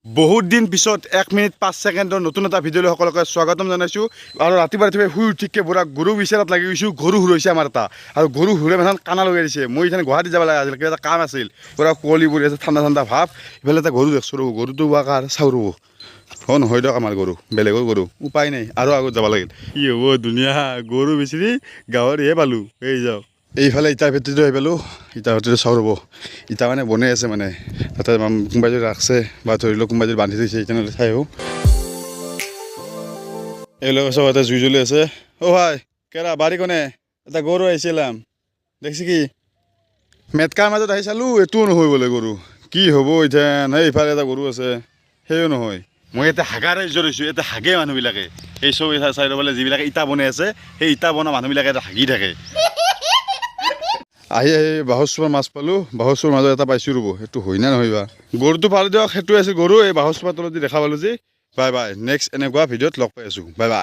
বহুত দিন পিছত 1 মিনিট 5 ছেকেণ্ডৰ নতুন এটা ভিডিঅ'লৈ সকলোকে স্বাগতম জনাইছোঁ আৰু ৰাতিপুৱা শুই উঠিকে পুৰা গৰু বিচাৰত লাগি গৈছোঁ। গৰু হুৰাইছে আমাৰ এটা আৰু গৰু হুৰে মানে কানা লগাই দিছে। মই ইথানে গুৱাহাটী যাব লগা আছিল, কিবা এটা কাম আছিল, পুৰা কুঁৱলী পৰি আছে, ঠাণ্ডা ঠাণ্ডা ভাৱ। ইফালে এটা গৰু দেখছোঁ ৰ'ব, গৰুটো বা কাৰ চাওঁ ৰ'ব। নহয় দিয়ক আমাৰ গৰু, বেলেগৰ গৰু, উপায় নাই আৰু আগত যাব লাগিল। কি হ'ব ধুনীয়া গৰু বিচাৰি গাঁৱৰহে পালোঁ। এই যাওঁ এইফালে ইটাৰ ভেটিটো আহি পালোঁ। ইটাৰ ভেটিটো চাওঁ ৰ'ব, ইটা মানে বনাই আছে, মানে তাতে কোনোবাই যদি ৰাখছে বা ধৰি লওক কোনোবাই যদি বান্ধি থৈছে, তেনেহ'লে চাই আহোঁ। এইবিলাক চব এটা জুই জ্বলি আছে। অ' ভাই কেৰা বাৰী কোনে এটা গৰু আহিছিলাম, দেখছি কি মেটকাৰ মাজত আহি চালোঁ, এইটোও নহয় বোলে গৰু। কি হ'ব এতিয়া? সেই ইফালে এটা গৰু আছে, সেইও নহয়। মই এতিয়া হাগাৰ জ্বৰ হৈছোঁ, এতিয়া হাগে মানুহবিলাকে। এই চব চাইডৰ ফালে যিবিলাকে ইটা বনাই আছে, সেই ইটা বনোৱা মানুহবিলাকে এটা হাগি থাকে। আহি বাঁহৰ চোপাৰ মাছ পালোঁ, বাঁহৰ চোপাৰ মাজত এটা পাইছোঁ ৰ'ব, সেইটো হয় না নহয় বা। গৰুটো পালোঁ দিয়ক, সেইটোৱে আছে গৰু। এই বাঁহৰ চোপাৰ তলত দেখা পালোঁ যে। বাই বাই, নেক্সট এনেকুৱা ভিডিঅ'ত লগ পাই আছোঁ। Bye bye.